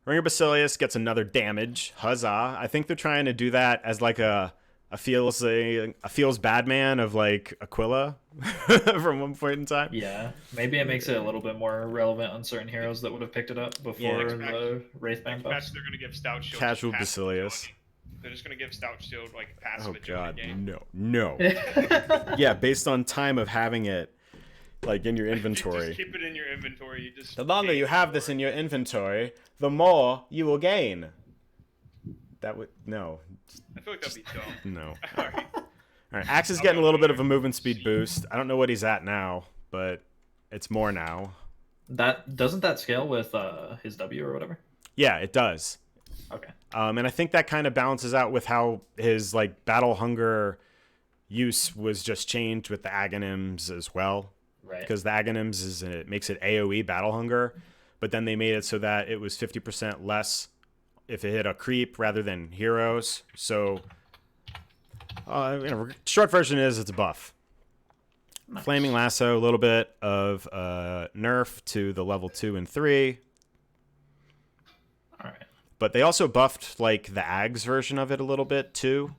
Ringer Basilius gets another damage. Huzzah. I think they're trying to do that as like a feels bad man of like Aquila from one point in time. Yeah, maybe it makes it a little bit more relevant on certain heroes that would have picked it up Yeah. before the Wraithband Expect buffs. they're gonna give Stout Shield just Casual passive Basilius. agility. They're just gonna give Stout Shield like passive Oh agility god, gain. no. Yeah, based on time of having it like in your You inventory. just keep it in your inventory. You just The longer you have this in your inventory, the more you will gain. That would no. I feel like that'd be dumb. No. All right. Alright, Axe is getting a little bit of a movement speed boost. I don't know what he's at now, but it's more now. That doesn't that scale with his W or whatever? Yeah, it does. Okay. And I think that kind of balances out with how his like battle hunger use was just changed with the Aghanims as well. Right. Because the Aghanims it makes it AoE battle hunger, but then they made it so that it was 50% less if it hit a creep rather than heroes. So, short version is it's a buff. Nice. Flaming Lasso, a little bit of nerf to the level 2 and 3. All right. But they also buffed like the Ags version of it a little bit too.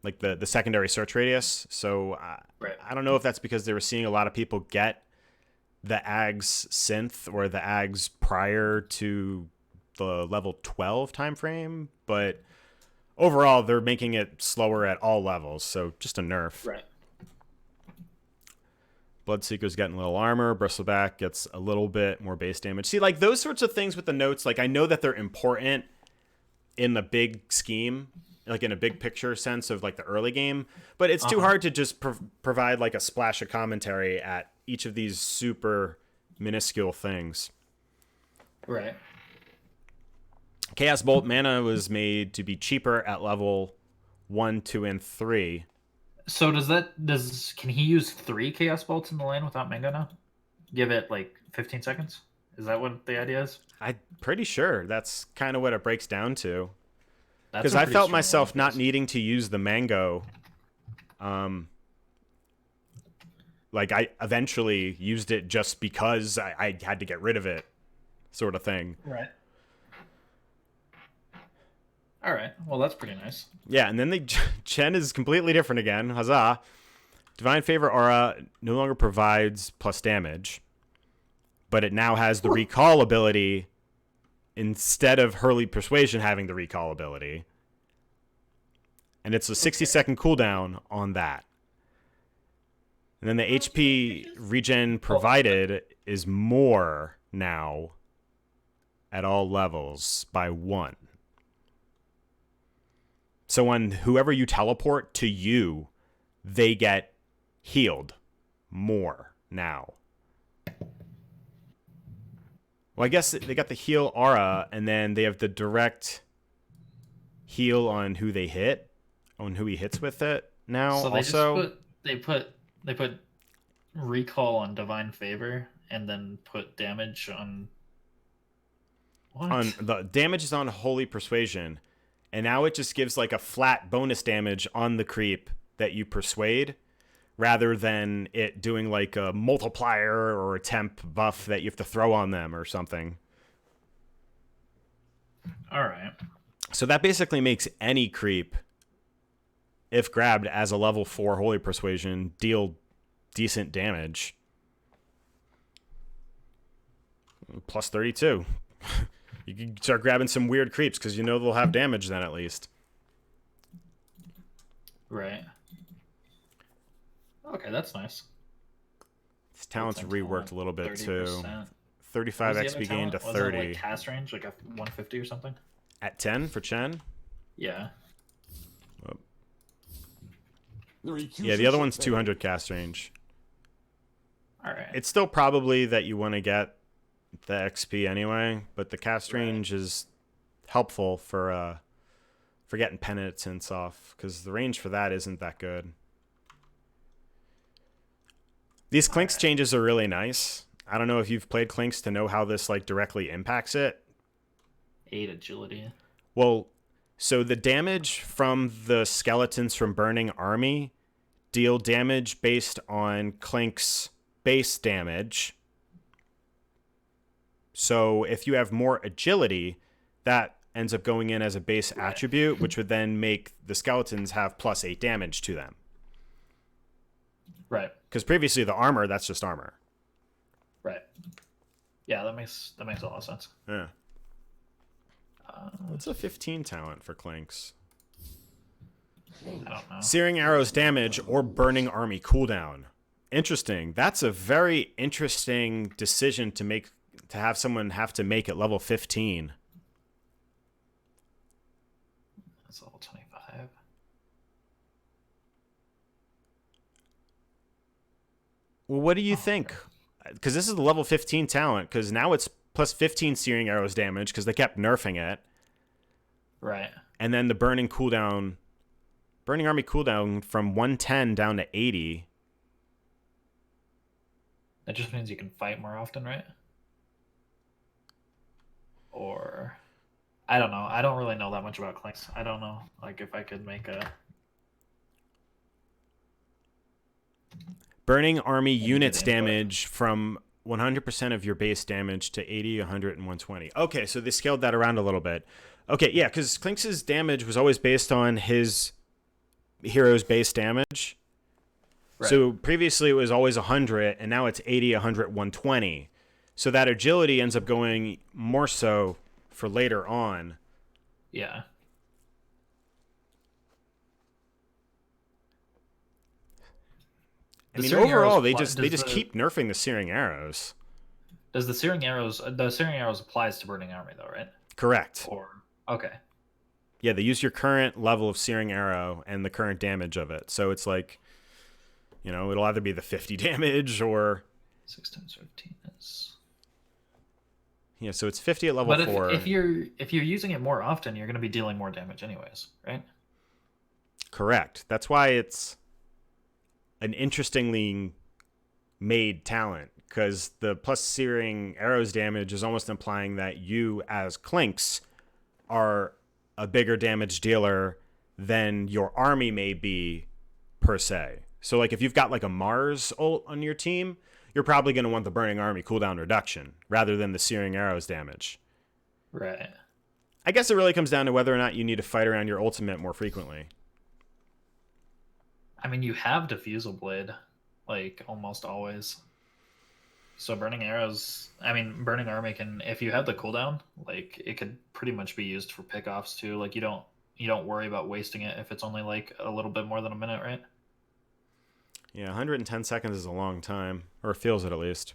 Like the secondary search radius. So Right. I don't know if that's because they were seeing a lot of people get the Ags synth or the Ags prior to the level 12 time frame, but overall they're making it slower at all levels. So just a nerf. Right. Bloodseeker's getting a little armor. Bristleback gets a little bit more base damage. See, like those sorts of things with the notes, like I know that they're important in the big scheme, like in a big picture sense of like the early game, but it's too hard to just provide like a splash of commentary at each of these super minuscule things. Right. Chaos Bolt mana was made to be cheaper at level 1, 2, and 3. So can he use 3 Chaos Bolts in the lane without Mango now? Give it like 15 seconds? Is that what the idea is? I'm pretty sure that's kind of what it breaks down to. That's Because a I pretty felt strong myself one, not because- needing to use the mango. Like I eventually used it just because I had to get rid of it, sort of thing. Right. All right. Well, that's pretty nice. Yeah, and then Chen is completely different again. Huzzah. Divine Favor Aura no longer provides plus damage, but it now has the recall ability instead of Hurley Persuasion having the recall ability. And it's a 60-second cooldown on that. And then the HP regen provided is more now at all levels by 1. So on whoever you teleport to you, they get healed more now. Well, I guess they got the heal aura, and then they have the direct heal on who they hit, on who he hits with it now. So also, they put recall on Divine Favor and then put damage on what? on the damage is on Holy Persuasion, and now it just gives like a flat bonus damage on the creep that you persuade, rather than it doing like a multiplier or a temp buff that you have to throw on them or something. All right. So that basically makes any creep, if grabbed as a level 4 Holy Persuasion, deal decent damage. Plus 32. You can start grabbing some weird creeps because you know they'll have damage then at least. Right. Okay, that's nice. His talent's Times reworked a little bit too. 30%. 35 What was the XP other gain to talent? Wasn't it, 30. like cast range, like a 150 or something? At 10 for Chen? Yeah. Yeah, the other one's 200 cast range. All right. It's still probably that you want to get the XP anyway, but the cast range is helpful for getting penitence off, because the range for that isn't that good. These Clinks changes are really nice. I don't know if you've played Clinks to know how this like directly impacts it. 8 agility. Well, so the damage from the skeletons from Burning Army deal damage based on Clink's base damage. So if you have more agility, that ends up going in as a base attribute, which would then make the skeletons have +8 damage to them. Right. Because previously the armor, that's just armor. Right. Yeah, that makes a lot of sense. Yeah. What's a 15 talent for Clinks? I don't know. Searing Arrows damage or Burning Army cooldown. Interesting. That's a very interesting decision to make, to have someone have to make at level 15. That's level 25. Well, what do you think? Because this is the level 15 talent, because now it's plus 15 Searing Arrows damage because they kept nerfing it. Right. And then the Burning Army cooldown from 110 down to 80. That just means you can fight more often, right? Or I don't know. I don't really know that much about Clinks. I don't know, like, if I could make a Burning Army units input. damage from 100% of your base damage to 80, 100, and 120. Okay, so they scaled that around a little bit. Okay, yeah, because Clinks' damage was always based on his hero's base damage. Right. So previously it was always 100, and now it's 80, 100, 120. So that agility ends up going more so for later on. Yeah. I mean, overall, they just keep nerfing the Searing Arrows. Does the Searing Arrows applies to Burning Army though, right? Correct. Or okay. Yeah, they use your current level of Searing Arrow and the current damage of it. So it's like, you know, it'll either be the 50 damage or 6 times 15 is. Yeah, so it's 50 at level 4. But if you're using it more often, you're going to be dealing more damage anyways, right? Correct. That's why it's an interestingly made talent, because the plus Searing Arrows damage is almost implying that you as Clinks are a bigger damage dealer than your army may be per se. So like if you've got like a Mars ult on your team, you're probably going to want the Burning Army cooldown reduction rather than the Searing Arrows damage. Right. I guess it really comes down to whether or not you need to fight around your ultimate more frequently. I mean, you have Diffusal Blade, like, almost always. So Burning Army can, if you have the cooldown, like, it could pretty much be used for pickoffs too. Like, you don't worry about wasting it if it's only like a little bit more than a minute, right? Yeah, 110 seconds is a long time, or it feels it at least.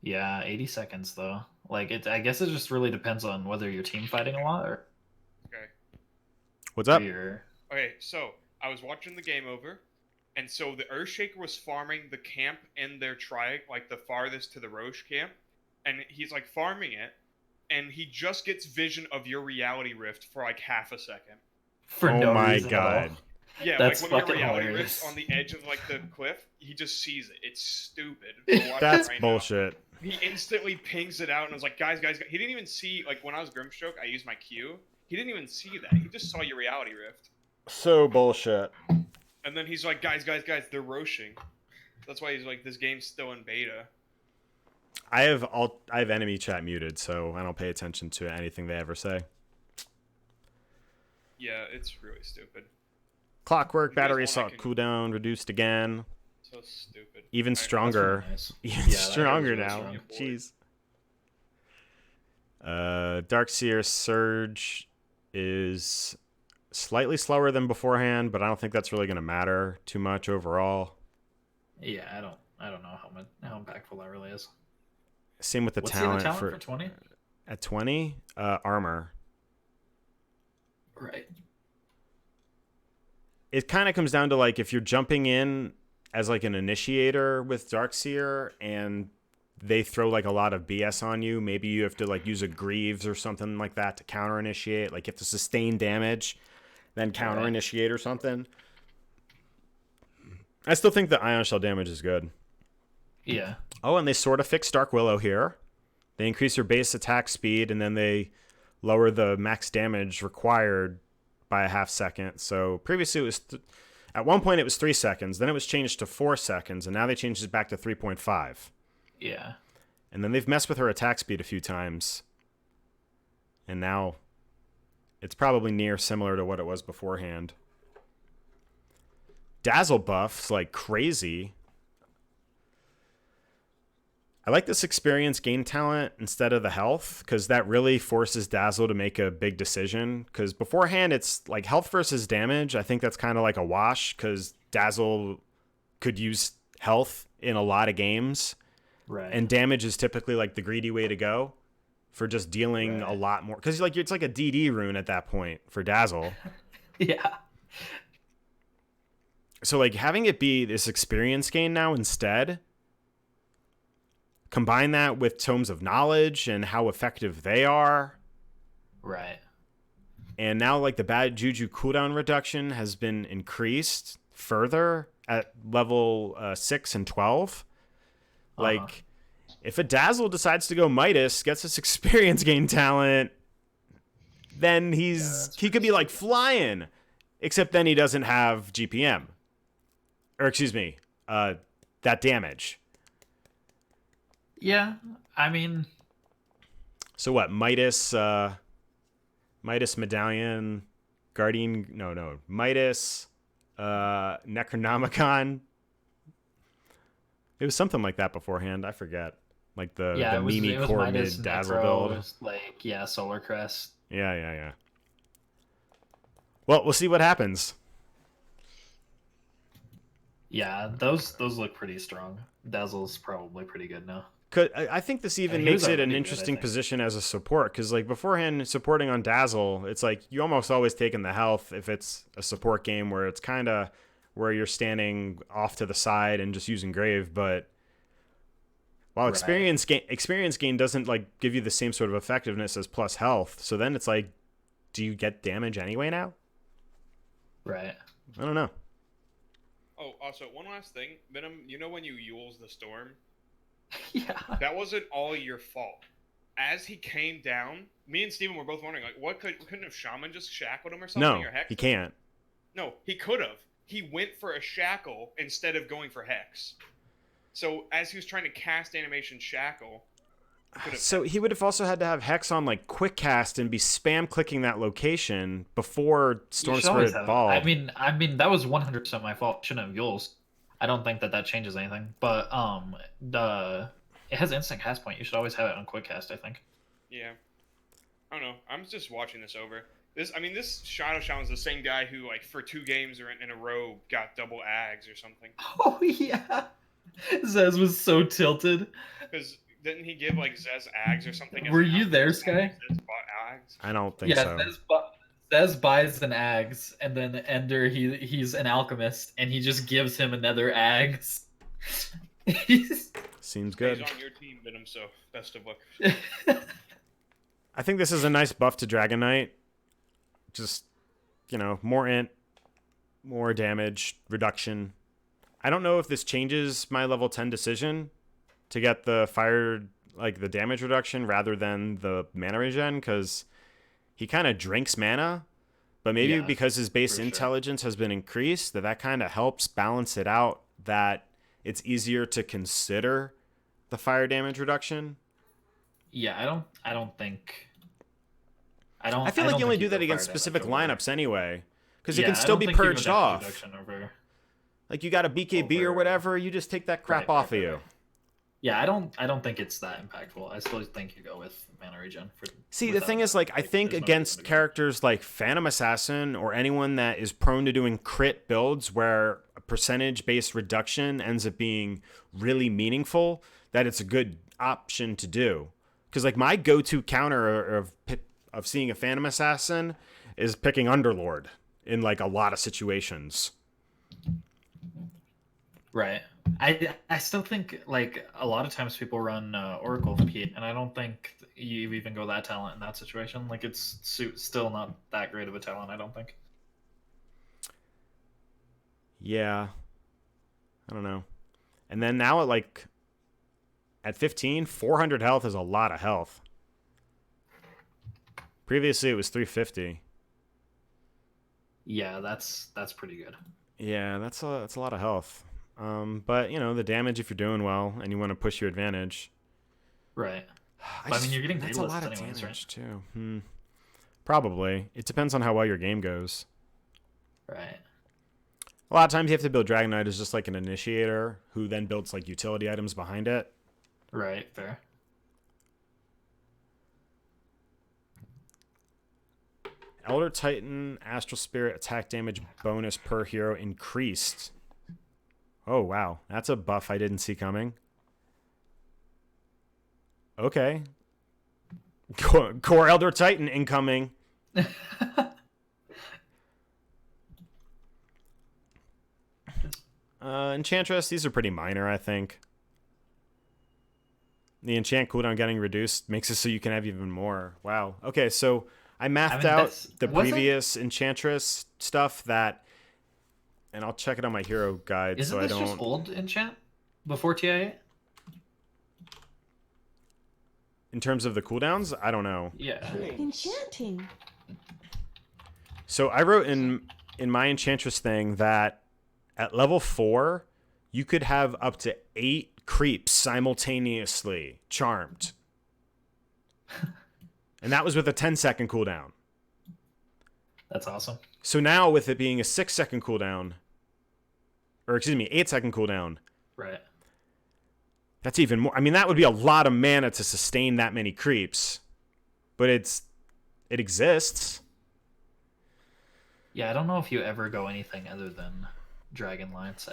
Yeah, 80 seconds though. Like, I guess it just really depends on whether you're team fighting a lot or Okay. What's up? Okay, so I was watching the game over, and so the Earthshaker was farming the camp in their like the farthest to the Roche camp, and he's like farming it, and he just gets vision of your reality rift for like half a second. For oh no my reason at all. god. Yeah, That's like when your fucking reality hilarious. rift's on the edge of like the cliff, he just sees it. It's stupid. That's right bullshit. Now. He instantly pings it out and was like, guys. He didn't even see, like, when I was Grimstroke, I used my Q. He didn't even see that. He just saw your reality rift. So bullshit. And then he's like, guys, they're roshing. That's why he's like, this game's still in beta. I have enemy chat muted, so I don't pay attention to anything they ever say. Yeah, it's really stupid. Clockwork You guys battery want, assault like, cooldown reduced again. So stupid. Even Alright, stronger. Nice. Even Yeah, that stronger is really now. strong. Jeez. Darkseer Surge is slightly slower than beforehand, but I don't think that's really going to matter too much overall. Yeah, I don't know how impactful that really is. Same with the What's talent, the other talent for 20? At 20, armor. Right. It kind of comes down to like if you're jumping in as like an initiator with Darkseer and they throw like a lot of BS on you, maybe you have to like use a Greaves or something like that to counter initiate. Like you have to sustain damage, then counter initiate or something. I still think the Ion Shell damage is good. Yeah. Oh, and they sort of fixed Dark Willow here. They increase your base attack speed, and then they lower the max damage required by a half second. So previously it was, at one point it was 3 seconds, then it was changed to 4 seconds, and now they changed it back to 3.5. Yeah. And then they've messed with her attack speed a few times. And now it's probably near similar to what it was beforehand. Dazzle buffs like crazy. I like this experience gain talent instead of the health, because that really forces Dazzle to make a big decision. Because beforehand, it's like health versus damage. I think that's kind of like a wash, because Dazzle could use health in a lot of games. Right. And damage is typically like the greedy way to go for just dealing a lot more. Because like it's like a DD rune at that point for Dazzle. Yeah. So like having it be this experience gain now instead, combine that with Tomes of Knowledge and how effective they are. Right. And now like the bad juju cooldown reduction has been increased further at level 6 and 12. Like if a Dazzle decides to go Midas, gets this experience gain talent, then he could be like flying, except then he doesn't have GPM. Or excuse me, that damage. Yeah, I mean, so what? Midas Medallion, Guardian. No, Midas, Necronomicon. It was something like that beforehand. I forget. Like the Mimi core mid Dazzle build. Like Solar Crest. Yeah. Well, we'll see what happens. Yeah, those look pretty strong. Dazzle's probably pretty good now. I think this even makes it an interesting position as a support, because like beforehand, supporting on Dazzle, it's like you almost always taking the health if it's a support game where it's kind of where you're standing off to the side and just using Grave. But while experience gain doesn't like give you the same sort of effectiveness as plus health, so then it's like, do you get damage anyway now? Right. I don't know. Oh, also, one last thing. Venom, you know when you Yules the Storm? Yeah. That wasn't all your fault. As he came down, me and Steven were both wondering, like, couldn't have Shaman just shackled him or something? No, or Hex? he can't. No, he could have. He went for a shackle instead of going for Hex. So, as he was trying to cast animation shackle... So he would have also had to have Hex on like quick cast and be spam clicking that location before Storm Spirit Ball. I mean that was 100% my fault. Shouldn't have Yules. I don't think that changes anything. But it has instant cast point. You should always have it on quick cast, I think. Yeah. I don't know. I'm just watching this over. This Shadow Shaman's the same guy who, like, for 2 games in a row got double Ags or something. Oh yeah. Zez was so tilted. Because didn't he give like Zez Ags or something? Were you there, Sky? Zez bought Ags? I don't think so. Zez buys an Ags, and then Ender, he's an alchemist, and he just gives him another Ags. Seems good. He's on your team, Venom, so best of luck. I think this is a nice buff to Dragon Knight. Just, more int, more damage, reduction. I don't know if this changes my level 10 decision to get the the damage reduction rather than the mana regen, because he kind of drinks mana, but maybe because his base intelligence has been increased, that kind of helps balance it out, that it's easier to consider the fire damage reduction. Yeah, I don't think. I feel like you only do that against specific lineups anyway, because it can still be purged off. Like you got a BKB or whatever, you just take that crap off of you. Yeah, I don't think it's that impactful. I still think you go with mana regen. See, the thing is, like, I think against characters like Phantom Assassin or anyone that is prone to doing crit builds where a percentage-based reduction ends up being really meaningful, that it's a good option to do. Because, like, my go-to counter of seeing a Phantom Assassin is picking Underlord in, like, a lot of situations. Right. I still think, like, a lot of times people run Oracle Pete, and I don't think you even go that talent in that situation. Like, it's still not that great of a talent, I don't think. Yeah. I don't know. And then now at 15, 400 health is a lot of health. Previously, it was 350. Yeah, that's pretty good. Yeah, that's a lot of health. But, the damage, if you're doing well and you want to push your advantage. Right. I mean, you're getting that's a dataless lot of anyways, damage too. Probably. It depends on how well your game goes. right? A lot of times you have to build Dragon Knight as just like an initiator who then builds like utility items behind it. Right. Fair. Elder Titan, Astral Spirit, attack damage bonus per hero increased. Oh, wow. That's a buff I didn't see coming. Okay. Core Elder Titan incoming. Enchantress, these are pretty minor, I think. The enchant cooldown getting reduced makes it so you can have even more. Wow. Okay, so I mathed out the previous Enchantress stuff that, and I'll check it on my hero guide. Isn't so this I don't. just old enchant before TI8? In terms of the cooldowns, I don't know. Yeah. Enchanting. So I wrote in my Enchantress thing that at level 4, you could have up to 8 creeps simultaneously charmed. And that was with a 10-second cooldown. That's awesome. So now with it being a 6-second cooldown, or excuse me, 8-second cooldown, Right. that's even more. I mean, that would be a lot of mana to sustain that many creeps, but it exists. Yeah, I don't know if you ever go anything other than Dragonlance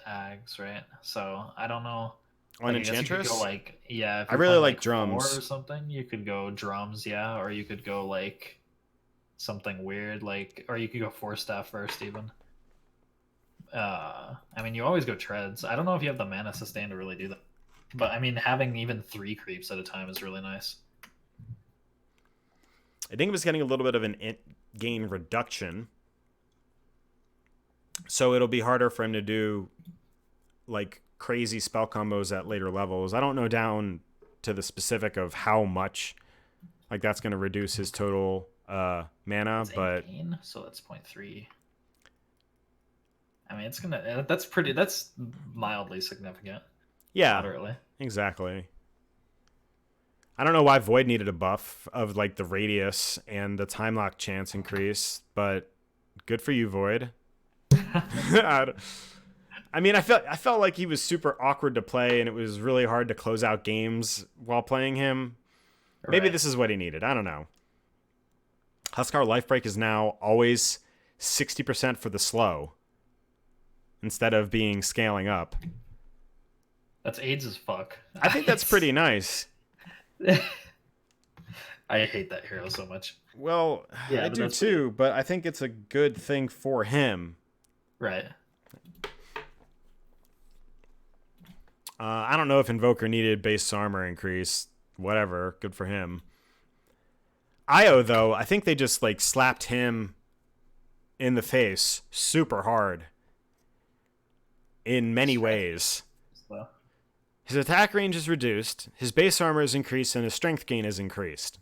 Ags, right? So I don't know. On I guess you could Enchantress? go like, yeah. If I you're really playing, like 4 drums. or something. You could go drums, yeah, or you could go like something weird, like, or you could go 4-staff first, even. I mean, you always go treads. I don't know if you have the mana sustain to really do that, but I mean, having even 3 creeps at a time is really nice. I think it was getting a little bit of an int gain reduction. So it'll be harder for him to do like crazy spell combos at later levels. I don't know down to the specific of how much like that's going to reduce his total mana, It's but gain, so that's 0.3. I mean, it's gonna. That's mildly significant. yeah, Moderately. exactly. I don't know why Void needed a buff of like the radius and the time lock chance increase, but good for you, Void. I mean, I felt like he was super awkward to play, and it was really hard to close out games while playing him. Maybe Right. this is what he needed. I don't know. Huskar Lifebreak is now always 60% for the slow instead of being scaling up. That's AIDS as fuck. I think that's pretty nice. I hate that hero so much. Well, Yeah, I but do that's too, but I think it's a good thing for him. Right. I don't know if Invoker needed base armor increase. Whatever, good for him. Io, though, I think they just like slapped him in the face super hard in many ways. So, His attack range is reduced, his base armor is increased, and his strength gain is increased.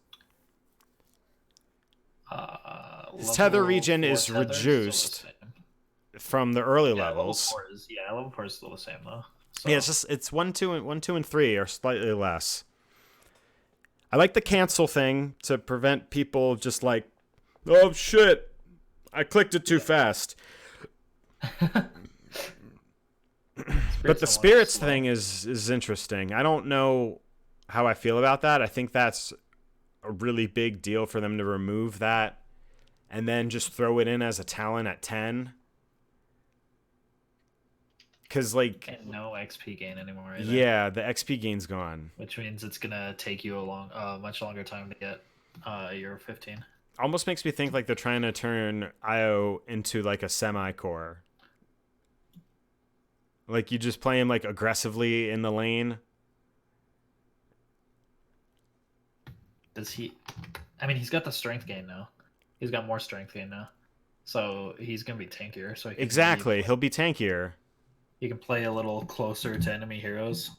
His tether level regen 4 is tether reduced still the same. from the early Yeah, levels. level 4 is still the same though. So, Yeah, it's 1, 2, and 3 are slightly less. I like the cancel thing to prevent people just like, oh shit, I clicked it too fast. But the spirits thing is interesting. I don't know how I feel about that. I think that's a really big deal for them to remove that and then just throw it in as a talent at 10. Because, like, and no XP gain anymore. Either, yeah, the XP gain's gone. which means it's gonna take you much longer time to get your 15. Almost makes me think like they're trying to turn Io into like a semi-core. Like you just play him like aggressively in the lane. Does he? I mean, he's got the strength gain now. He's got more strength gain now, so he's gonna be tankier. So he can Exactly, he'll be tankier. You can play a little closer to enemy heroes,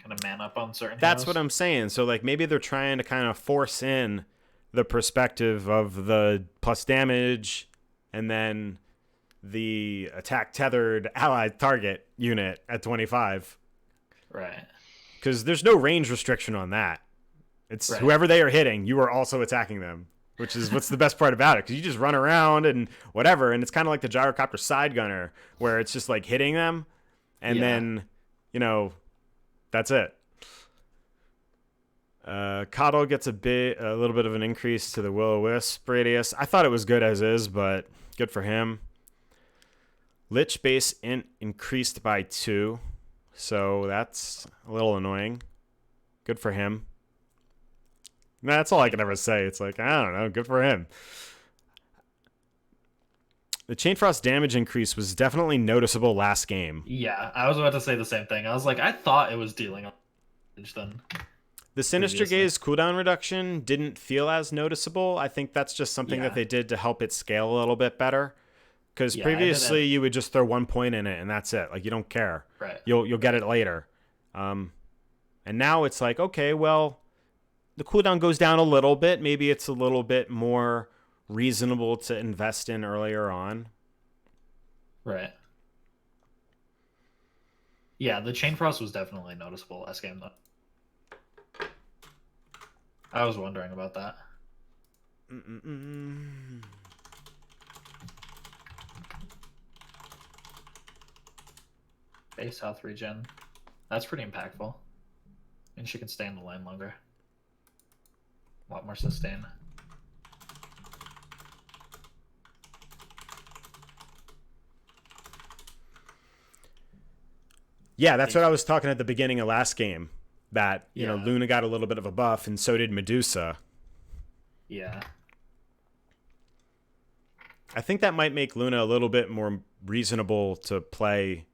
kind of man up on certain. That's heroes. what I'm saying. So like maybe they're trying to kind of force in the perspective of the plus damage and then the attack tethered allied target unit at 25. Right. because there's no range restriction on that. It's Right. whoever they are hitting, you are also attacking them, which is what's the best part about it, because you just run around and whatever, and it's kind of like the gyrocopter side gunner, where it's just like hitting them, and then, that's it. Coddle gets a little bit of an increase to the Will-O-Wisp radius. I thought it was good as is, but good for him. Lich base increased by 2, so that's a little annoying. Good for him. That's all I can ever say. It's like, I don't know, good for him. The Chain Frost damage increase was definitely noticeable last game. Yeah, I was about to say the same thing. I was like, I thought it was dealing damage then. The Sinister Gaze cooldown reduction didn't feel as noticeable. I think that's just something that they did to help it scale a little bit better. Because previously you would just throw 1 point in it and that's it. Like, you don't care. Right. You'll get it later. And now it's like, okay, well, the cooldown goes down a little bit. Maybe it's a little bit more reasonable to invest in earlier on. Right. Yeah, the Chain Frost was definitely noticeable last game, though. I was wondering about that. Base health regen. That's pretty impactful. And she can stay in the lane longer. A lot more sustain. Yeah, that's what I was talking at the beginning of last game. That, Luna got a little bit of a buff, and so did Medusa. Yeah. I think that might make Luna a little bit more reasonable to play.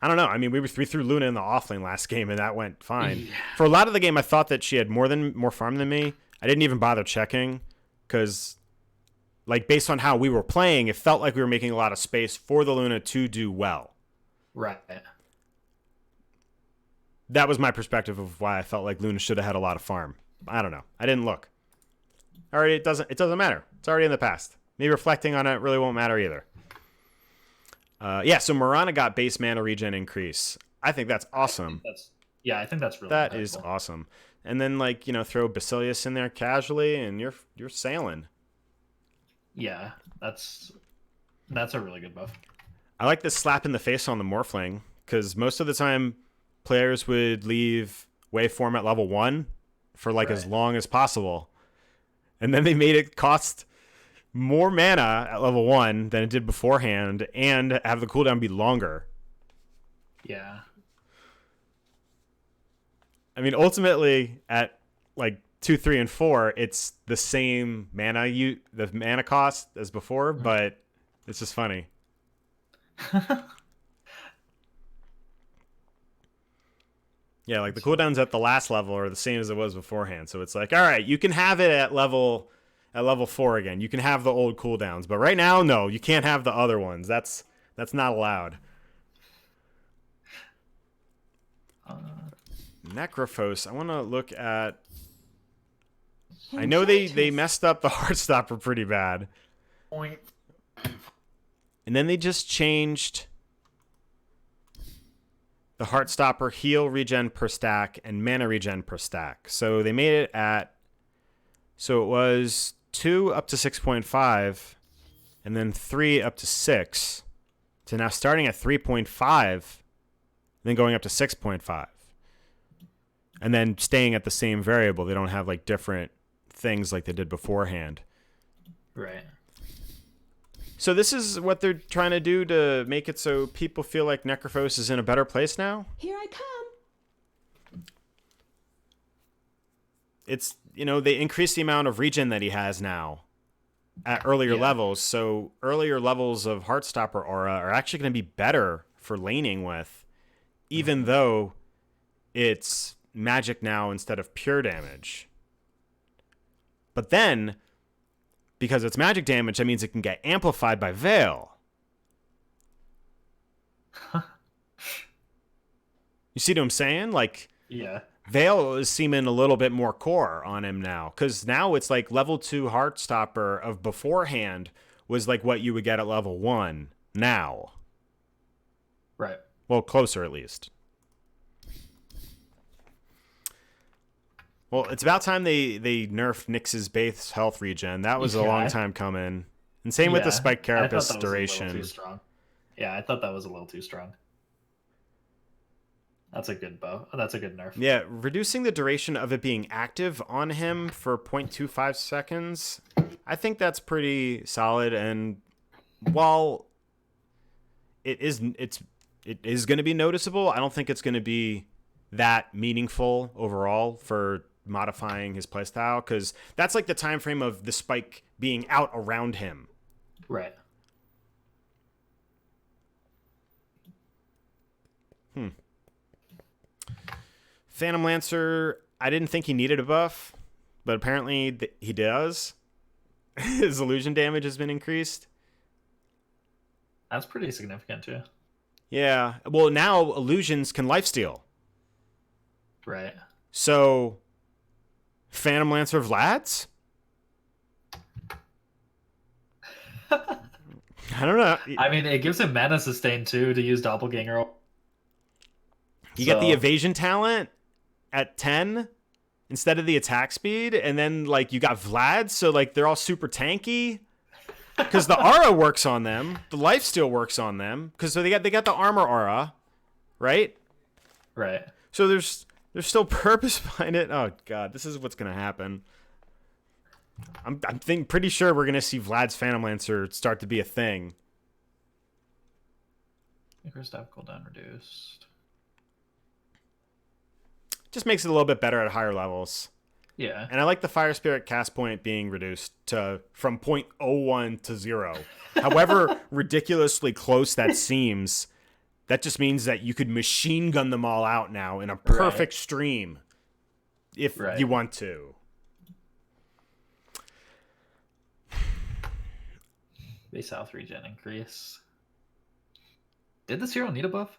I don't know. I mean, we threw Luna in the offlane last game, and that went fine. Yeah. For a lot of the game, I thought that she had more farm than me. I didn't even bother checking, because, like, based on how we were playing, it felt like we were making a lot of space for the Luna to do well. Right. That was my perspective of why I felt like Luna should have had a lot of farm. I don't know. I didn't look. Already, it doesn't matter. It's already in the past. Me reflecting on it really won't matter either. So Mirana got base mana regen increase. I think that's awesome. I think that's really That impactful. is awesome. And then, like, throw Basilius in there casually, and you're sailing. Yeah, that's a really good buff. I like this slap in the face on the Morphling, because most of the time players would leave waveform at level 1 for as long as possible. And then they made it cost more mana at level 1 than it did beforehand, and have the cooldown be longer. Yeah. I mean, ultimately, at 2, 3, and 4, it's the same the mana cost as before, but it's just funny. Yeah, the cooldowns at the last level are the same as it was beforehand. So it's like, all right, you can have it at level 4 again. You can have the old cooldowns, but right now, no, you can't have the other ones. That's not allowed. Necrophos. I want to look at. I know they messed up the Heartstopper pretty bad. Point. And then they just changed the Heartstopper heal regen per stack and mana regen per stack. So they made it so it was 2 up to 6.5, and then 3 up to 6, to now starting at 3.5, then going up to 6.5. And then staying at the same variable. They don't have different things like they did beforehand. Right. So this is what they're trying to do to make it so people feel like Necrophos is in a better place now? Here I come. It's, they increase the amount of regen that he has now at earlier levels. So earlier levels of Heartstopper aura are actually going to be better for laning with, even though it's magic now instead of pure damage. But then, because it's magic damage, that means it can get amplified by Veil. You see what I'm saying? Yeah. Veil is seeming a little bit more core on him now, because now it's level 2 Heartstopper of beforehand was what you would get at level 1 now. Right. Well, closer at least. Well, it's about time they nerfed Nyx's base health regen. That was a long time coming. And same with the Spike I thought Carapace that was duration. a little too strong. Yeah, I thought that was a little too strong. That's a good bow. That's a good nerf. Yeah, reducing the duration of it being active on him for 0.25 seconds, I think that's pretty solid. And while it is going to be noticeable, I don't think it's going to be that meaningful overall for modifying his playstyle, because that's like the time frame of the spike being out around him. Right. Phantom Lancer, I didn't think he needed a buff, but apparently he does. His illusion damage has been increased. That's pretty significant too. Yeah. Well, now illusions can lifesteal. Right. So, Phantom Lancer Vlad's? I don't know. I mean, it gives him mana sustain too to use Doppelganger. You get the evasion talent at 10 instead of the attack speed, and then like you got Vlad, so like they're all super tanky. Because the aura works on them, the lifesteal works on them, because so they got the armor aura, right? Right. So there's still purpose behind it. Oh god, this is what's gonna happen. I'm pretty sure we're gonna see Vlad's Phantom Lancer start to be a thing. Synchro Staff cooldown reduced. Just makes it a little bit better at higher levels. Yeah. And I like the Fire Spirit cast point being reduced from 0.01 to 0. However ridiculously close that seems, that just means that you could machine gun them all out now in a perfect stream if you want to. Base health regen increase. Did this hero need a buff?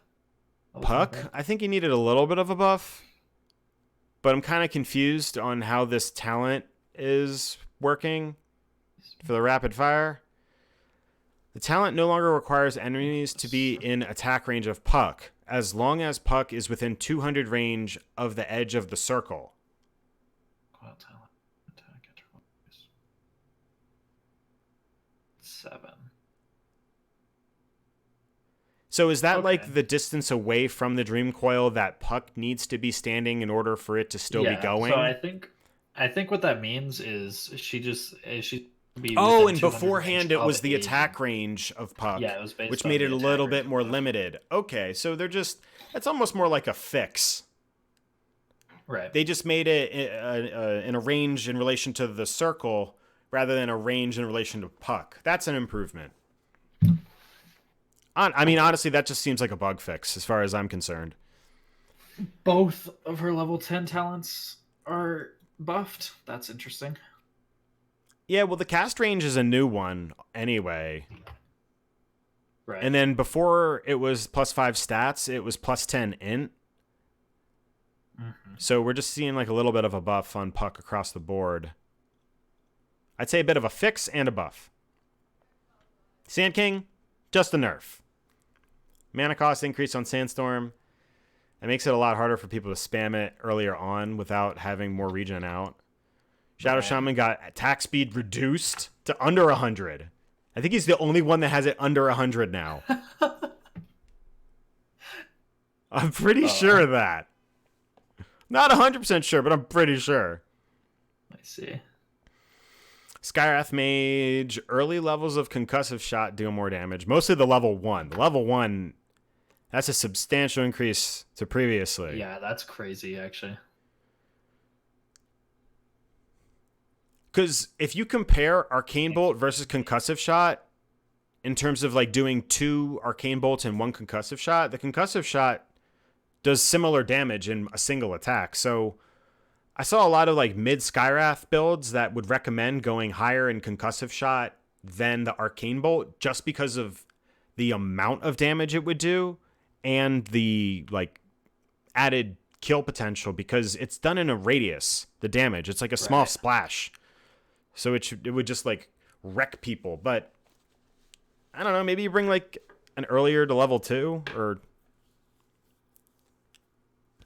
Puck, I think he needed a little bit of a buff, but I'm kind of confused on how this talent is working for the rapid fire. The talent no longer requires enemies to be in attack range of Puck, as long as Puck is within 200 range of the edge of the circle. Talent. Attack interval. 7. So is that like the distance away from the Dream Coil that Puck needs to be standing in order for it to still be going? So I think what that means is she be and within 200 beforehand range it was of the a- attack range of Puck, Yeah, it was based which on made the it a attack little range bit more of Puck. limited. Okay, so it's almost more like a fix. Right. They just made it in a range in relation to the circle rather than a range in relation to Puck. That's an improvement. I mean, honestly, that just seems like a bug fix as far as I'm concerned. Both of her level 10 talents are buffed. That's interesting. Yeah, well, the cast range is a new one anyway. Right. And then before it was +5 stats, it was +10 int. Mm-hmm. So we're just seeing like a little bit of a buff on Puck across the board. I'd say a bit of a fix and a buff. Sand King, just a nerf. Mana cost increase on Sandstorm. It makes it a lot harder for people to spam it earlier on without having more regen out. Shadow Shaman got attack speed reduced to under 100. I think he's the only one that has it under 100 now. I'm pretty sure of that. Not 100% sure, but I'm pretty sure. I see. Skywrath Mage, early levels of concussive shot deal more damage. Mostly the level 1. The level 1, that's a substantial increase to previously. Yeah, that's crazy, actually. Because if you compare Arcane Bolt versus Concussive Shot, in terms of like doing 2 Arcane Bolts and 1 Concussive Shot, the Concussive Shot does similar damage in a single attack. So I saw a lot of like mid Skywrath builds that would recommend going higher in Concussive Shot than the Arcane Bolt just because of the amount of damage it would do and the like added kill potential, because it's done in a radius, the damage. It's like a small splash. So it would just like wreck people. But I don't know, maybe you bring like an earlier to level 2 or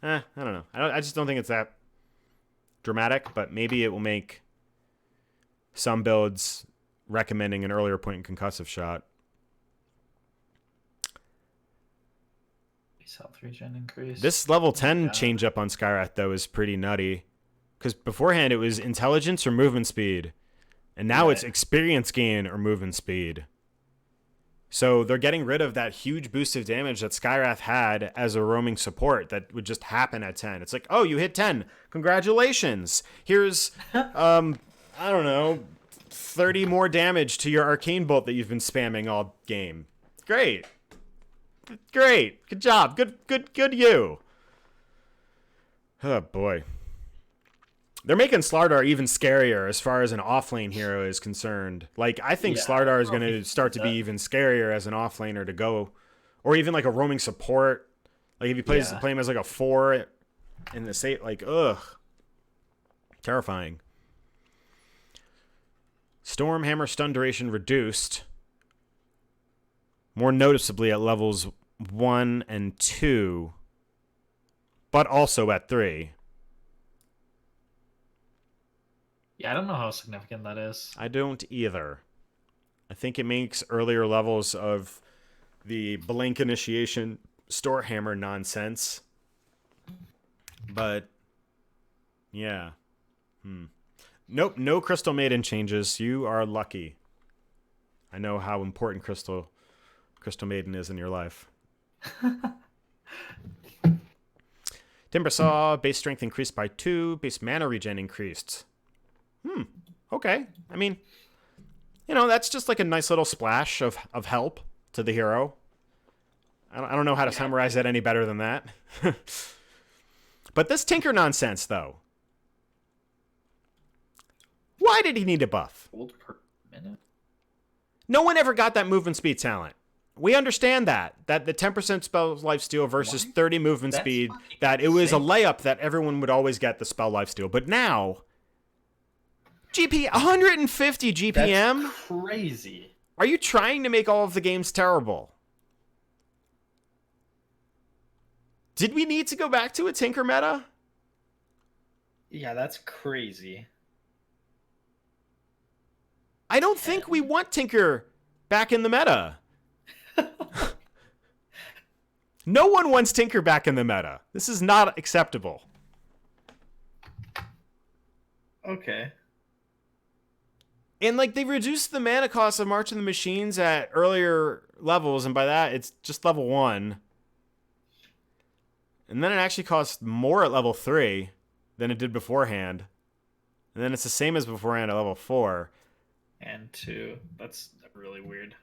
I don't know. I just don't think it's that dramatic, but maybe it will make some builds recommending an earlier point and concussive shot. Base health regen increase. This level 10 Yeah. change up on Skyrath, though, is pretty nutty. Because beforehand it was intelligence or movement speed. And now it's Right. experience gain or movement speed. So they're getting rid of that huge boost of damage that Skyrath had as a roaming support that would just happen at 10. It's like, oh, you hit 10. Congratulations. Here's, I don't know, 30 more damage to your arcane bolt that you've been spamming all game. Great. Great. Good job. Good you. Oh, boy. They're making Slardar even scarier as far as an offlane hero is concerned. Like, I think Yeah, Slardar is I going don't to think start to be that- even scarier as an offlaner to go, or even like a roaming support. Like if you play him as like a 4 in the state, like ugh, terrifying. Stormhammer stun duration reduced, more noticeably at levels 1 and 2, but also at 3. Yeah, I don't know how significant that is. I don't either. I think it makes earlier levels of the blink initiation store hammer nonsense. But yeah. Nope, no Crystal Maiden changes. You are lucky. I know how important Crystal Maiden is in your life. Timber Saw, base strength increased by 2, base mana regen increased. Okay. I mean, that's just like a nice little splash of help to the hero. I don't know how to summarize that any better than that. But this Tinker nonsense, though. Why did he need a buff? Gold per minute? No one ever got that movement speed talent. We understand that the 10% spell lifesteal versus 30 movement That's speed, fucking that it was a insane. layup that everyone would always get the spell lifesteal. But now, 150 GPM? That's crazy. Are you trying to make all of the games terrible? Did we need to go back to a Tinker meta? Yeah, that's crazy. I don't think we want Tinker back in the meta. No one wants Tinker back in the meta. This is not acceptable. Okay. And like they reduced the mana cost of March of the Machines at earlier levels, and by that it's just level 1. And then it actually costs more at level 3 than it did beforehand. And then it's the same as beforehand at level 4. And 2. That's really weird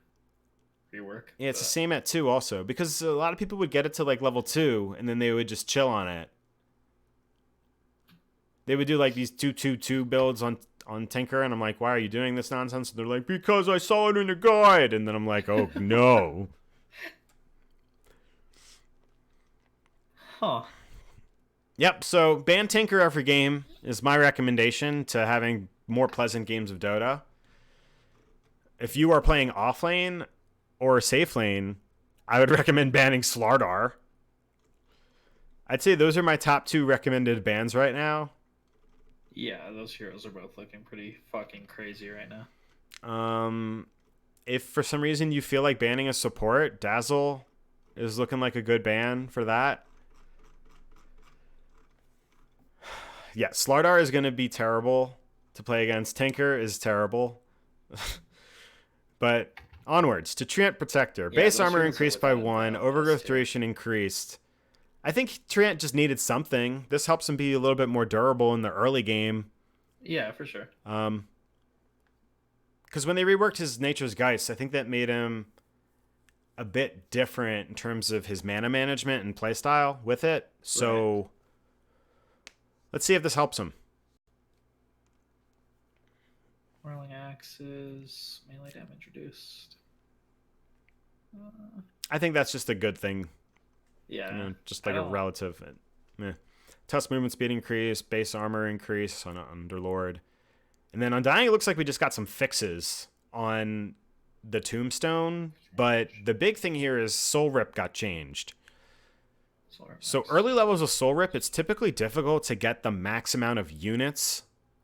rework. Yeah, it's the same at 2 also, because a lot of people would get it to like level 2 and then they would just chill on it. They would do like these 2-2-2 builds on Tinker, and I'm like, why are you doing this nonsense? And they're like, because I saw it in the guide. And then I'm like, oh no. Huh. Yep, so ban Tinker every game is my recommendation to having more pleasant games of Dota. If you are playing offlane or safe lane, I would recommend banning Slardar. I'd say those are my top 2 recommended bans right now. Yeah, those heroes are both looking pretty fucking crazy right now. If for some reason you feel like banning a support, Dazzle is looking like a good ban for that. Yeah, Slardar is going to be terrible to play against. Tinker is terrible. But onwards to Treant Protector. Yeah, Base those armor heroes are increased by without a 1. doubt Overgrowth best, yeah. duration increased. I think Treant just needed something. This helps him be a little bit more durable in the early game. Yeah, for sure. Because when they reworked his Nature's Geist, I think that made him a bit different in terms of his mana management and playstyle with it. So let's see if this helps him. Whirling axes, melee damage reduced. I think that's just a good thing. Yeah. Just like a don't- relative. Tusk movement speed increase, base armor increase on Underlord. And then Undying, it looks like we just got some fixes on the Tombstone. But the big thing here is Soul Rip got changed. So early levels of Soul Rip, it's typically difficult to get the max amount of units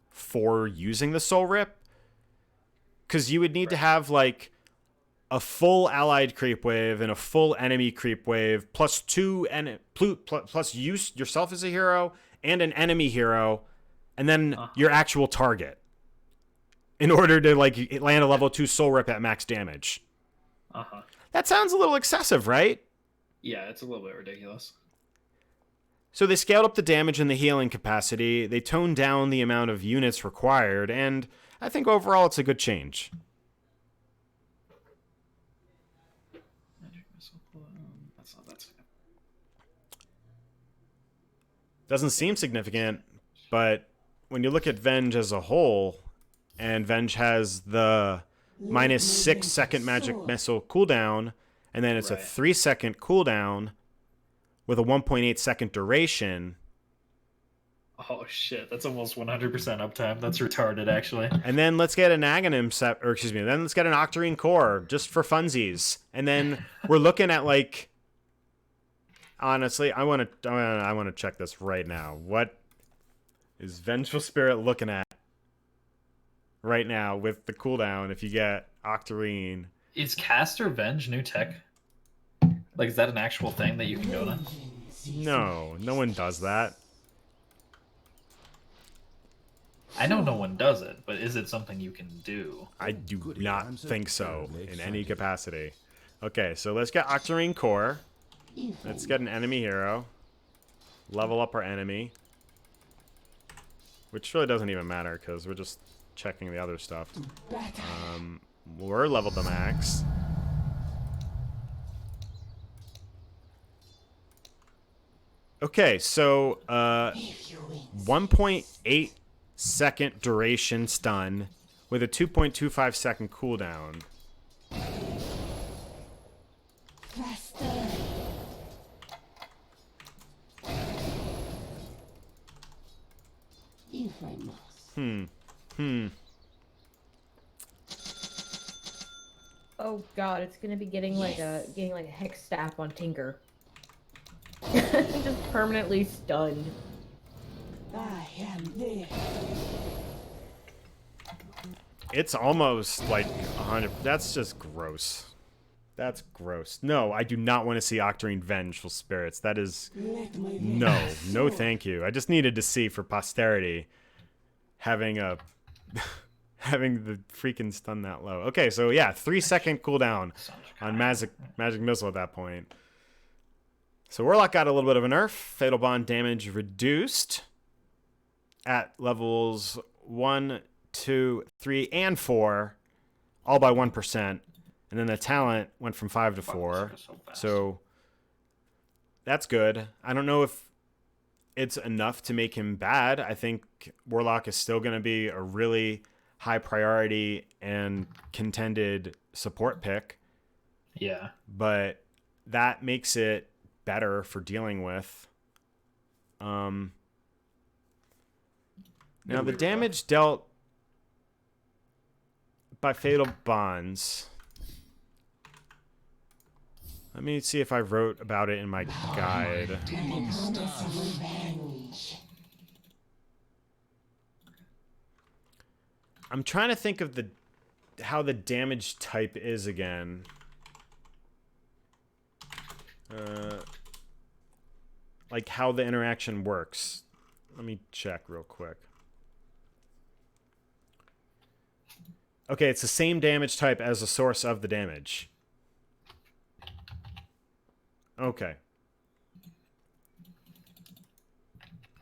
for using the Soul Rip. Because you would need to have, like, a full allied creep wave and a full enemy creep wave, plus plus you yourself as a hero and an enemy hero, and then your actual target, in order to, like, land a level 2 Soul Rip at max damage. That sounds a little excessive, right? Yeah, it's a little bit ridiculous. So they scaled up the damage and the healing capacity, they toned down the amount of units required, and I think overall it's a good change. Doesn't seem significant, but when you look at Venge as a whole, and Venge has the -6 second magic missile cooldown, and then it's a 3-second cooldown with a 1.8 second duration. Oh shit, that's almost 100% uptime. That's retarded, actually. And then let's get an Aghanim set, or excuse me, then let's get an Octarine Core just for funsies. And then we're looking at, like, honestly, I want to check this right now. What is Vengeful Spirit looking at right now with the cooldown if you get Octarine? Is Caster Venge new tech? Like, is that an actual thing that you can go to? No one does that. I know no one does it, but is it something you can do? I do not think so in any capacity. Okay, so let's get Octarine Core. Let's get an enemy hero. Level up our enemy. Which really doesn't even matter because we're just checking the other stuff. We're leveled to max. Okay, so 1.8 second duration stun with a 2.25 second cooldown. Oh god, it's gonna be getting like a hex staff on Tinker. Just permanently stunned. I am there. It's almost like 100. That's just gross. That's gross. No, I do not want to see Octarine Vengeful Spirits. That is... No, thank you. I just needed to see for posterity having a... having the freaking stun that low. Okay, so yeah, 3-second cooldown on Magic Missile at that point. So Warlock got a little bit of a nerf. Fatal Bond damage reduced at levels 1, 2, 3, and 4, all by 1%. And then the talent went from 5 to 4. So that's good. I don't know if it's enough to make him bad. I think Warlock is still going to be a really high priority and contended support pick. Yeah. But that makes it better for dealing with. Now the damage dealt by Fatal Bonds. Let me see if I wrote about it in my guide. I'm trying to think of how the damage type is again. Like how the interaction works. Let me check real quick. Okay, it's the same damage type as the source of the damage. Okay.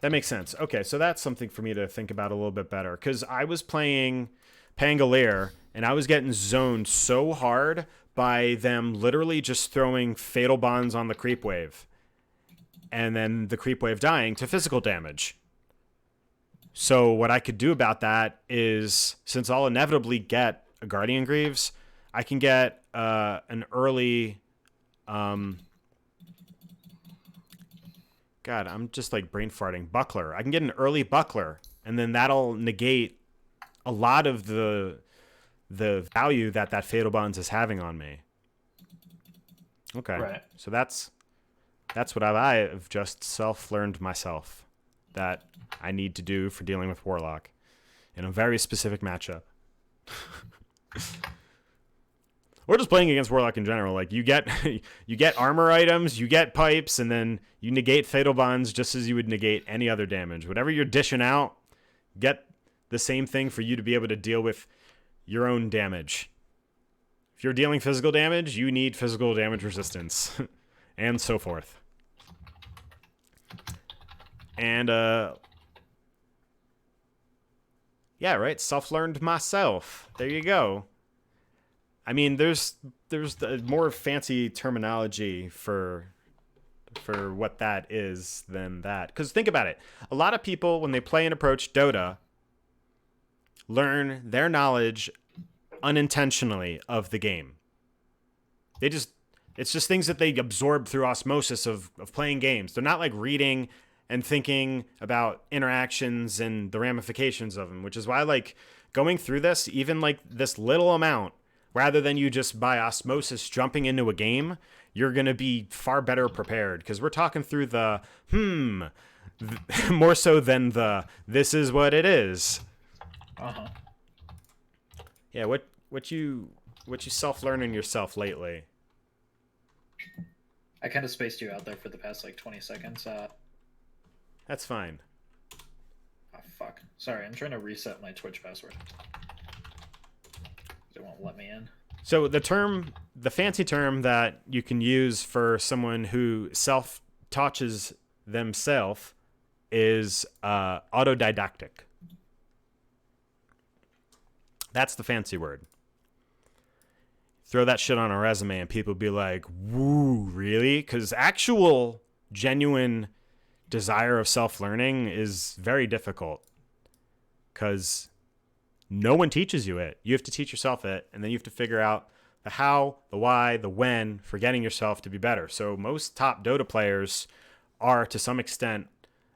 That makes sense. Okay, so that's something for me to think about a little bit better. Because I was playing Pangolier, and I was getting zoned so hard by them literally just throwing Fatal Bonds on the creep wave. And then the creep wave dying to physical damage. So what I could do about that is, since I'll inevitably get a Guardian Greaves, I can get an early... God, I'm just like brain farting. Buckler. I can get an early Buckler, and then that'll negate a lot of the value that Fatal Bonds is having on me. Okay. Right. So that's That's what I have just self-learned myself that I need to do for dealing with Warlock in a very specific matchup. Or just playing against Warlock in general. Like, you get armor items, you get pipes, and then you negate Fatal Bonds just as you would negate any other damage. Whatever you're dishing out, get the same thing for you to be able to deal with your own damage. If you're dealing physical damage, you need physical damage resistance. And so forth. And, yeah, right? Self-learned myself. There you go. I mean, there's the more fancy terminology for what that is than that. Because think about it. A lot of people, when they play and approach Dota, learn their knowledge unintentionally of the game. It's just things that they absorb through osmosis of playing games. They're not like reading and thinking about interactions and the ramifications of them, which is why, like, going through this, even like this little amount, rather than you just by osmosis jumping into a game, you're going to be far better prepared. Because we're talking through the, more so than the, this is what it is. Uh-huh. Yeah, what you self-learning yourself lately? I kind of spaced you out there for the past, like, 20 seconds. That's fine. Oh, fuck. Sorry, I'm trying to reset my Twitch password. It won't let me in. So the fancy term that you can use for someone who self-teaches themselves is autodidactic. That's the fancy word. Throw that shit on a resume and people be like, woo, really? Because actual, genuine desire of self-learning is very difficult. Because no one teaches you it. You have to teach yourself it, and then you have to figure out the how, the why, the when for getting yourself to be better. So most top Dota players are, to some extent,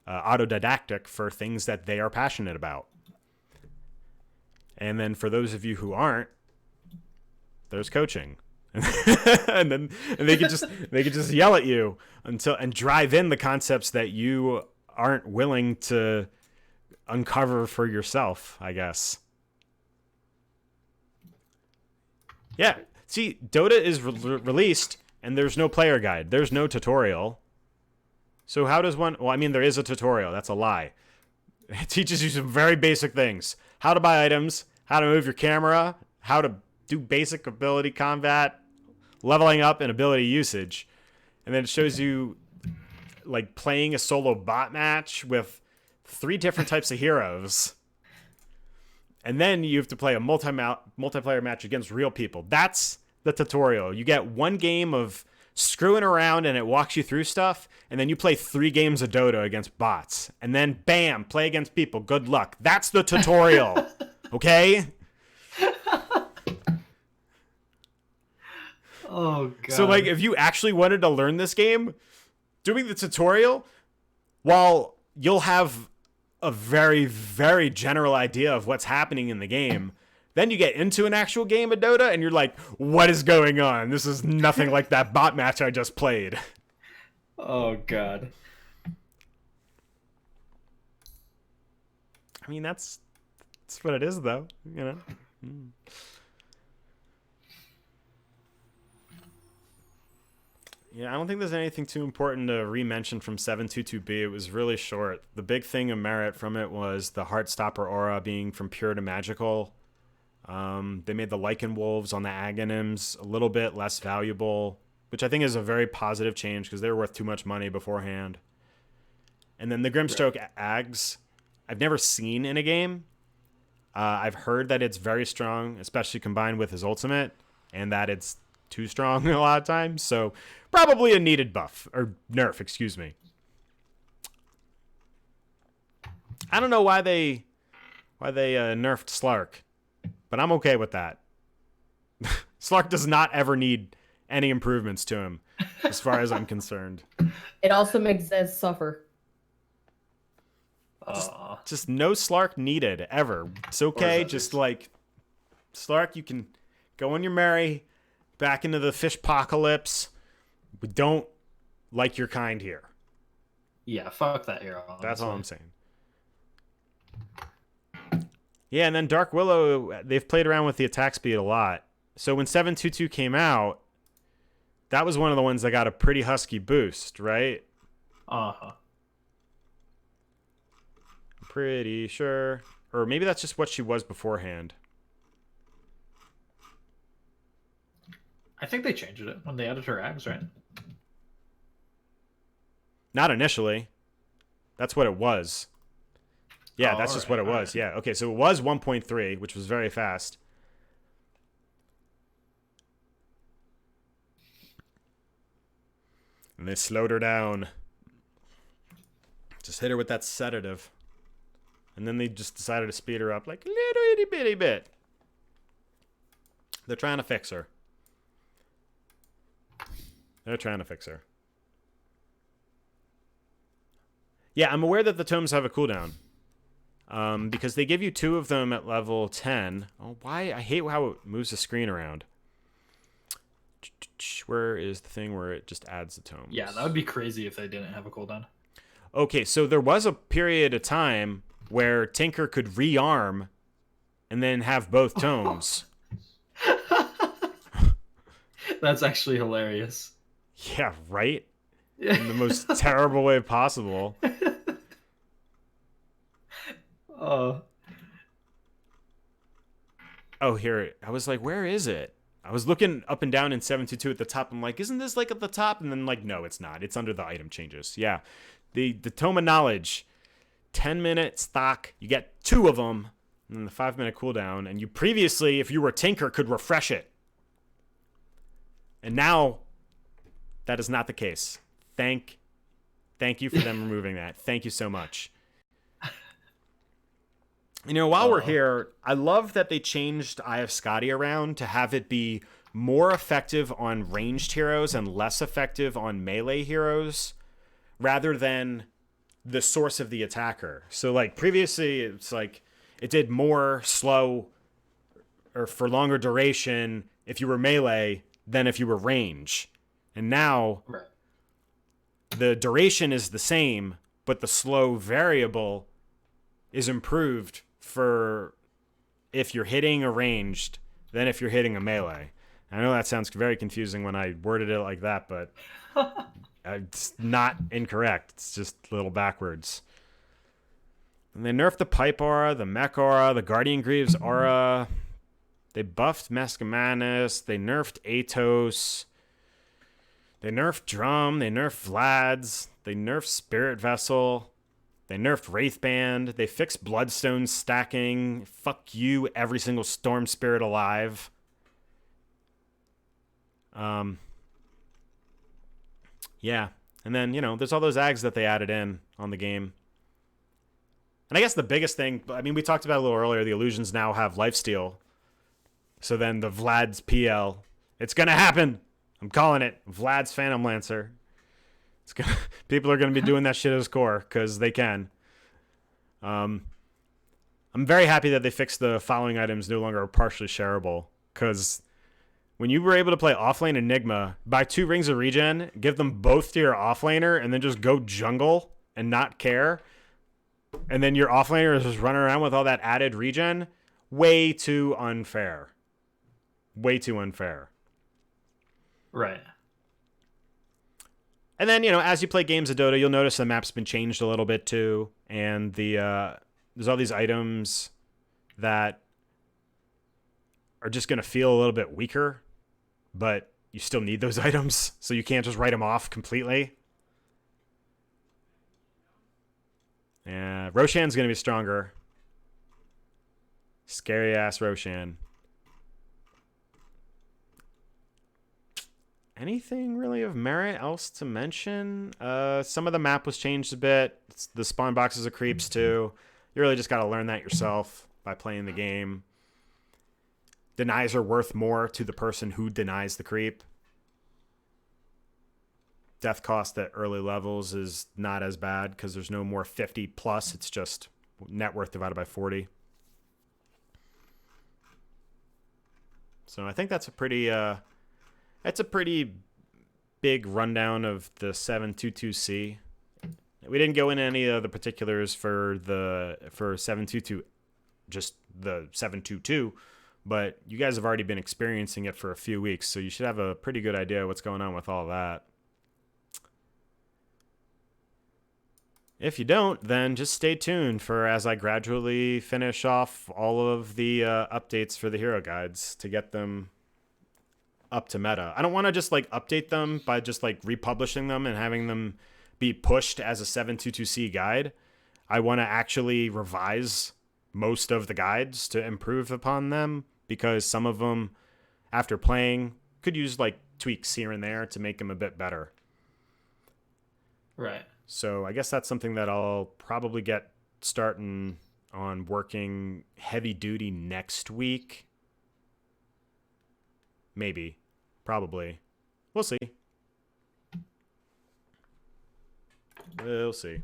autodidactic for things that they are passionate about. And then for those of you who aren't, there's coaching. and they could just yell at you and drive in the concepts that you aren't willing to uncover for yourself, I guess. Yeah. See, Dota is released and there's no player guide. There's no tutorial. So how does one... Well, I mean, there is a tutorial. That's a lie. It teaches you some very basic things. How to buy items, how to move your camera, how to do basic ability combat, leveling up, and ability usage. And then it shows you, like, playing a solo bot match with 3 different types of heroes. And then you have to play a multiplayer match against real people. That's the tutorial. You get 1 game of screwing around and it walks you through stuff, and then you play 3 games of Dota against bots. And then, bam, play against people. Good luck. That's the tutorial. Okay? Oh, God. So, like, if you actually wanted to learn this game, doing the tutorial, while you'll have a very, very general idea of what's happening in the game, then you get into an actual game of Dota, and you're like, what is going on? This is nothing like that bot match I just played. Oh, God. I mean, that's what it is, though, you know? Yeah, I don't think there's anything too important to re-mention from 722B. It was really short. The big thing of merit from it was the Heartstopper aura being from pure to magical. They made the Lycan Wolves on the Aghanims a little bit less valuable, which I think is a very positive change because they were worth too much money beforehand. And then the Grimstroke Ags, I've never seen in a game. I've heard that it's very strong, especially combined with his ultimate, and that it's too strong a lot of times. So probably a needed buff, or nerf, excuse me. I don't know why they nerfed Slark, but I'm okay with that. Slark does not ever need any improvements to him, as far as I'm concerned. It also makes Zez suffer. Just no Slark needed, ever. It's okay, just like, Slark, you can go on your merry, back into the fish apocalypse. We don't like your kind here. Yeah, fuck that hero. That's all I'm honestly. saying. Yeah, and then Dark Willow, they've played around with the attack speed a lot. So when 722 came out, that was one of the ones that got a pretty husky boost, right? Uh-huh. I'm pretty sure. Or maybe that's just what she was beforehand. I think they changed it when they added her ags, right? Not initially. That's what it was. Yeah, Oh, that's just what it was. Yeah, okay, so it was 1.3, which was very fast. And they slowed her down. Just hit her with that sedative. And then they just decided to speed her up like a little itty bitty bit. They're trying to fix her. They're trying to fix her. Yeah, I'm aware that the tomes have a cooldown. Because they give you 2 of them at level 10. Oh, why? I hate how it moves the screen around. Where is the thing where it just adds the tomes? Yeah, that would be crazy if they didn't have a cooldown. Okay, so there was a period of time where Tinker could rearm and then have both tomes. That's actually hilarious. Yeah, right? In the most terrible way possible. Oh, Oh, here. I was like, where is it? I was looking up and down in 722 at the top. I'm like, isn't this like at the top? And then like, no, it's not. It's under the item changes. Yeah. The Tome of Knowledge, 10-minute stock. You get 2 of them. And then the 5-minute cooldown. And you previously, if you were Tinker, could refresh it. And now, that is not the case. Thank you for them removing that. Thank you so much. You know, while we're here, I love that they changed Eye of Scotty around to have it be more effective on ranged heroes and less effective on melee heroes, rather than the source of the attacker. So, like, previously, it's like it did more slow or for longer duration if you were melee than if you were range. And now, right. the duration is the same, but the slow variable is improved for if you're hitting a ranged than if you're hitting a melee. I know that sounds very confusing when I worded it like that, but it's not incorrect. It's just a little backwards. And they nerfed the Pipe aura, the Mech aura, the Guardian Greaves aura. They buffed Mescamanus. They nerfed Atos. They nerfed Drum. They nerfed Vlad's. They nerfed Spirit Vessel. They nerfed Wraithband. They fixed Bloodstone stacking. Fuck you, every single Storm Spirit alive. Yeah. And then, you know, there's all those ags that they added in on the game. And I guess the biggest thing, I mean, we talked about it a little earlier, the illusions now have lifesteal. So then the Vlad's PL. It's going to happen. I'm calling it. Vlad's Phantom Lancer. People are going to be doing that shit as core because they can. I'm very happy that they fixed the following items no longer partially shareable, because when you were able to play offlane Enigma, buy 2 rings of regen, give them both to your offlaner, and then just go jungle and not care, and then your offlaner is just running around with all that added regen, way too unfair. Way too unfair. Right. And then, you know, as you play games of Dota, you'll notice the map's been changed a little bit too. And there's all these items that are just going to feel a little bit weaker, but you still need those items, so you can't just write them off completely. Yeah, Roshan's going to be stronger. Scary ass Roshan. Anything really of merit else to mention? Some of the map was changed a bit. The spawn boxes are creeps too. You really just got to learn that yourself by playing the game. Denies are worth more to the person who denies the creep. Death cost at early levels is not as bad because there's no more 50 plus. It's just net worth divided by 40. So I think that's a pretty big rundown of the 722C. We didn't go into any of the particulars for 722, just the 722, but you guys have already been experiencing it for a few weeks, so you should have a pretty good idea what's going on with all that. If you don't, then just stay tuned for as I gradually finish off all of the updates for the hero guides to get them up to meta. I don't want to just like update them by just like republishing them and having them be pushed as a 722C guide. I want to actually revise most of the guides to improve upon them, because some of them, after playing, could use like tweaks here and there to make them a bit better. Right. So I guess that's something that I'll probably get starting on working heavy duty next week. Maybe. Probably. We'll see. We'll see.